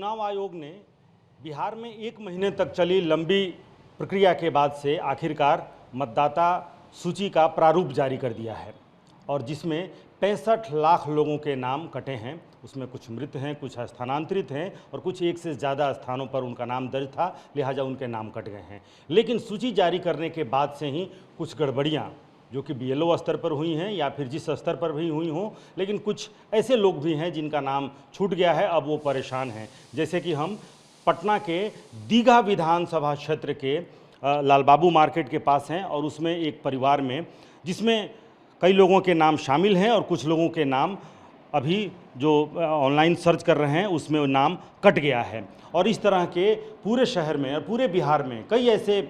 चुनाव आयोग ने बिहार में 1 महीने तक चली लंबी प्रक्रिया के बाद से आखिरकार मतदाता सूची का प्रारूप जारी कर दिया है और जिसमें 65 लाख लोगों के नाम कटे हैं। उसमें कुछ मृत हैं, कुछ स्थानांतरित हैं और कुछ एक से ज़्यादा स्थानों पर उनका नाम दर्ज था, लिहाजा उनके नाम कट गए हैं। लेकिन सूची जारी करने के बाद से ही कुछ गड़बड़ियाँ जो कि BLO स्तर पर हुई हैं या फिर जिस स्तर पर भी हुई हों, लेकिन कुछ ऐसे लोग भी हैं जिनका नाम छूट गया है, अब वो परेशान हैं। जैसे कि हम पटना के दीघा विधानसभा क्षेत्र के लालबाबू मार्केट के पास हैं और उसमें एक परिवार में जिसमें कई लोगों के नाम शामिल हैं और कुछ लोगों के नाम अभी जो ऑनलाइन सर्च कर रहे हैं उसमें नाम कट गया है। और इस तरह के पूरे शहर में और पूरे बिहार में कई ऐसे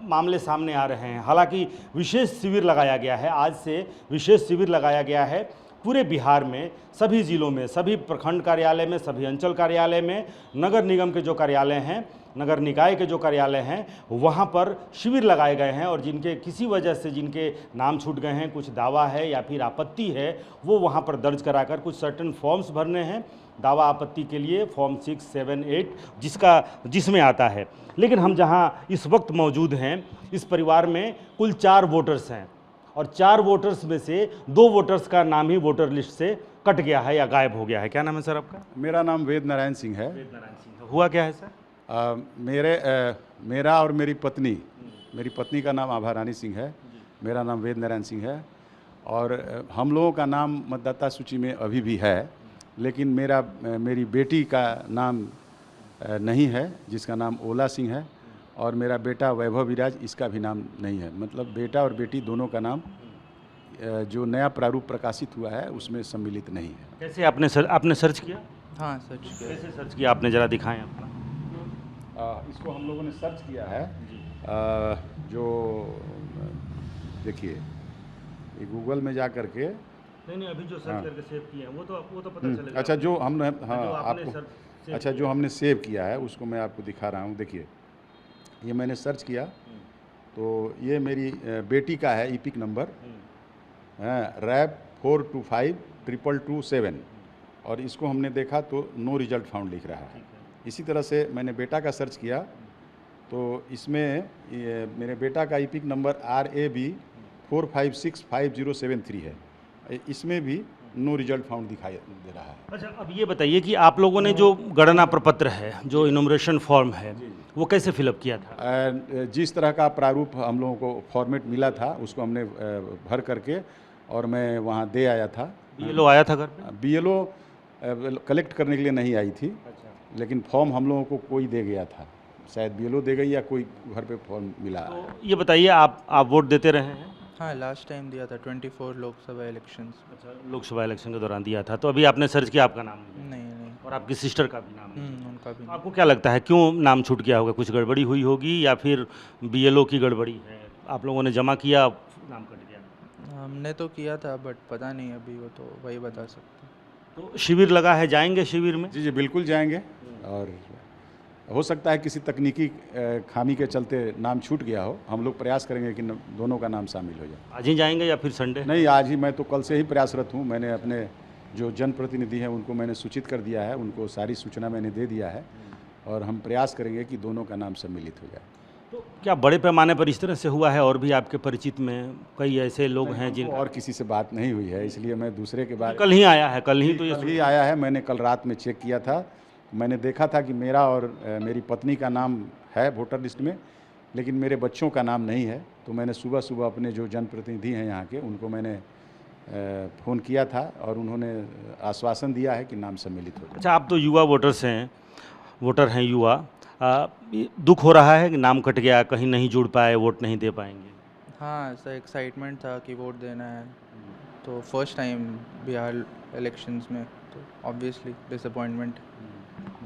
मामले सामने आ रहे हैं। हालांकि विशेष शिविर लगाया गया है, आज से विशेष शिविर लगाया गया है पूरे बिहार में, सभी ज़िलों में, सभी प्रखंड कार्यालय में, सभी अंचल कार्यालय में, नगर निगम के जो कार्यालय हैं, नगर निकाय के जो कार्यालय हैं, वहाँ पर शिविर लगाए गए हैं और जिनके किसी वजह से जिनके नाम छूट गए हैं, कुछ दावा है या फिर आपत्ति है, वो वहाँ पर दर्ज कराकर कुछ सर्टेन फॉर्म्स भरने हैं दावा आपत्ति के लिए, फॉर्म 6, 7, 8 जिसमें आता है। लेकिन हम जहाँ इस वक्त मौजूद हैं, इस परिवार में कुल 4 वोटर्स हैं और 4 वोटर्स में से 2 वोटर्स का नाम ही वोटर लिस्ट से कट गया है या गायब हो गया है। क्या नाम है सर आपका? मेरा नाम वेद नारायण सिंह है। वेद नारायण सिंह। हुआ क्या है सर? मेरा और मेरी पत्नी का नाम आभा रानी सिंह है, मेरा नाम वेद नारायण सिंह है और हम लोगों का नाम मतदाता सूची में अभी भी है, लेकिन मेरी बेटी का नाम नहीं है जिसका नाम ओला सिंह है और मेरा बेटा वैभव विराज, इसका भी नाम नहीं है। मतलब बेटा और बेटी दोनों का नाम जो नया प्रारूप प्रकाशित हुआ है उसमें सम्मिलित नहीं है। कैसे आपने सर्च किया? हाँ सर्च किया। कैसे सर्च किया आपने, ज़रा दिखाएं अपना। इसको हम लोगों ने सर्च किया है जो देखिए ये गूगल में जा करके नहीं अभी जो सर्च करके सेव किए हैं वो तो पता चलेगा। अच्छा जो हमने आपको अच्छा जो हमने सेव किया है उसको मैं आपको दिखा रहा हूँ। देखिए ये मैंने सर्च किया तो ये मेरी बेटी का है ईपिक नंबर रैप 4252227 और इसको हमने देखा तो नो रिजल्ट फाउंड लिख रहा है। इसी तरह से मैंने बेटा का सर्च किया तो इसमें मेरे बेटा का ईपिक नंबर RAB 4565073 है, इसमें भी नो रिजल्ट फाउंड दिखाई दे रहा है। अच्छा अब ये बताइए कि आप लोगों ने जो गणना प्रपत्र है, जो इनोमरेशन फॉर्म है, वो कैसे फिलअप किया था? जिस तरह का प्रारूप हम लोगों को फॉर्मेट मिला था उसको हमने भर करके और मैं वहाँ दे आया था। BLO आया था घर पे? BLO कलेक्ट करने के लिए नहीं आई थी। अच्छा। लेकिन फॉर्म हम लोगों को कोई दे गया था, शायद BLO दे गई या कोई घर पे फॉर्म मिला। तो ये बताइए आप वोट देते रहे हैं? हाँ लास्ट टाइम दिया था 24 लोकसभा इलेक्शंस। अच्छा लोकसभा इलेक्शन के दौरान दिया था। तो अभी आपने सर्च किया, आपका नाम नहीं और आपकी सिस्टर का भी नाम नहीं? उनका भी। आपको क्या लगता है क्यों नाम छूट गया होगा? कुछ गड़बड़ी हुई होगी या फिर BLO की गड़बड़ी है? आप लोगों ने जमा किया, नाम कट गया? हमने तो किया था बट पता नहीं, अभी वो तो वही बता सकते। तो शिविर लगा है, जाएंगे शिविर में? जी बिल्कुल जाएंगे और हो सकता है किसी तकनीकी खामी के चलते नाम छूट गया हो। हम लोग प्रयास करेंगे कि दोनों का नाम शामिल हो जाए। आज ही जाएंगे या फिर संडे? नहीं आज ही, मैं तो कल से ही प्रयासरत हूँ। मैंने अपने जो जनप्रतिनिधि हैं उनको मैंने सूचित कर दिया है, उनको सारी सूचना मैंने दे दिया है और हम प्रयास करेंगे कि दोनों का नाम सम्मिलित हो जाए। तो क्या बड़े पैमाने पर इस तरह से हुआ है और भी आपके परिचित में कई ऐसे लोग हैं जिन और किसी से बात नहीं हुई है, इसलिए मैं दूसरे के बारे कल ही आया है? कल ही तो कल ही आया है। मैंने कल रात में चेक किया था, मैंने देखा था कि मेरा और मेरी पत्नी का नाम है वोटर लिस्ट में, लेकिन मेरे बच्चों का नाम नहीं है। तो मैंने सुबह अपने जो जनप्रतिनिधि हैं यहाँ के उनको मैंने फ़ोन किया था और उन्होंने आश्वासन दिया है कि नाम सम्मिलित हो जाए। अच्छा आप तो युवा वोटर हैं युवा, दुख हो रहा है कि नाम कट गया, कहीं नहीं जुड़ पाए, वोट नहीं दे पाएंगे? हाँ ऐसा एक्साइटमेंट था कि वोट देना है, तो फर्स्ट टाइम बिहार इलेक्शंस में, तो ऑब्वियसली डिसअपॉइंटमेंट।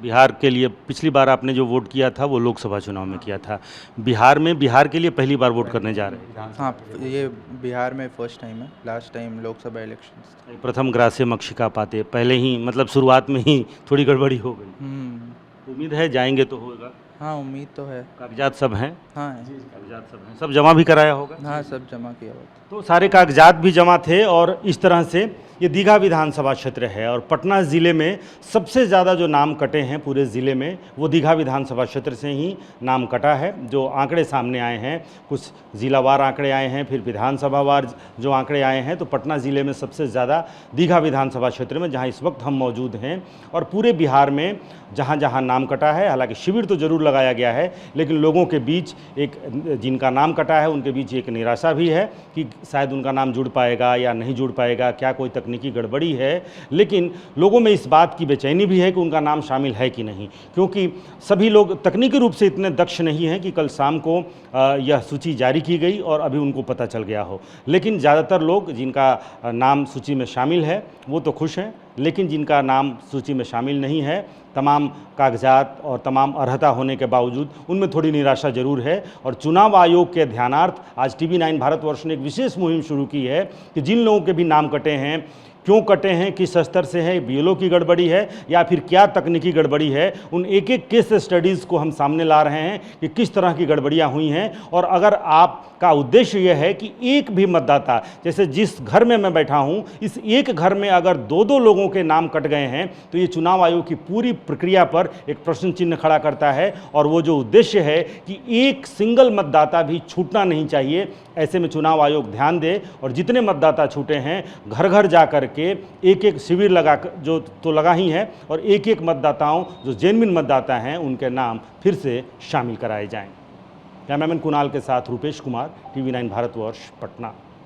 बिहार के लिए पिछली बार आपने जो वोट किया था वो लोकसभा चुनाव में किया था, बिहार के लिए पहली बार वोट करने जा रहे हैं? हाँ ये बिहार में फर्स्ट टाइम है, लास्ट टाइम लोकसभा इलेक्शंस। प्रथम ग्रासे मक्षिका पाते, पहले ही मतलब शुरुआत में ही थोड़ी गड़बड़ी हो गई। उम्मीद है जाएंगे तो होगा। हाँ उम्मीद तो है। कागजात सब हैं? हाँ है। कागजात सब हैं, सब जमा भी कराया होगा? हाँ सब जमा किया हुआ था। तो सारे कागजात भी जमा थे और इस तरह से ये दीघा विधानसभा क्षेत्र है और पटना ज़िले में सबसे ज़्यादा जो नाम कटे हैं पूरे ज़िले में वो दीघा विधानसभा क्षेत्र से ही नाम कटा है। जो आंकड़े सामने आए हैं, कुछ ज़िलावार आंकड़े आए हैं, फिर विधानसभावार जो आंकड़े आए हैं, तो पटना ज़िले में सबसे ज़्यादा दीघा विधानसभा क्षेत्र में, जहाँ इस वक्त हम मौजूद हैं, और पूरे बिहार में जहाँ जहाँ नाम कटा है, हालांकि शिविर तो ज़रूर लगाया गया है, लेकिन लोगों के बीच एक, जिनका नाम कटा है उनके बीच एक निराशा भी है कि शायद उनका नाम जुड़ पाएगा या नहीं जुड़ पाएगा, क्या कोई तकनीकी गड़बड़ी है। लेकिन लोगों में इस बात की बेचैनी भी है कि उनका नाम शामिल है कि नहीं, क्योंकि सभी लोग तकनीकी रूप से इतने दक्ष नहीं हैं कि कल शाम को यह सूची जारी की गई और अभी उनको पता चल गया हो। लेकिन ज़्यादातर लोग जिनका नाम सूची में शामिल है वो तो खुश हैं, लेकिन जिनका नाम सूची में शामिल नहीं है, तमाम कागजात और तमाम अर्हता होने के बावजूद उनमें थोड़ी निराशा जरूर है। और चुनाव आयोग के ध्यानार्थ आज TV9 भारतवर्ष ने एक विशेष मुहिम शुरू की है कि जिन लोगों के भी नाम कटे हैं, क्यों कटे हैं, किस स्तर से है, BLO की गड़बड़ी है या फिर क्या तकनीकी गड़बड़ी है, उन एक एक केस स्टडीज़ को हम सामने ला रहे हैं कि किस तरह की गड़बड़ियां हुई हैं। और अगर आपका उद्देश्य यह है कि एक भी मतदाता, जैसे जिस घर में मैं बैठा हूं, इस एक घर में अगर दो दो लोगों के नाम कट गए हैं, तो ये चुनाव आयोग की पूरी प्रक्रिया पर एक प्रश्न चिन्ह खड़ा करता है। और वो जो उद्देश्य है कि एक सिंगल मतदाता भी छूटना नहीं चाहिए, ऐसे में चुनाव आयोग ध्यान दे और जितने मतदाता छूटे हैं घर घर जा कर के एक एक शिविर लगा, जो तो लगा ही है, और एक एक मतदाताओं जो जेन्युइन मतदाता हैं उनके नाम फिर से शामिल कराए जाएं। कैमरामैन कुणाल के साथ रूपेश कुमार, TV9 भारतवर्ष, पटना।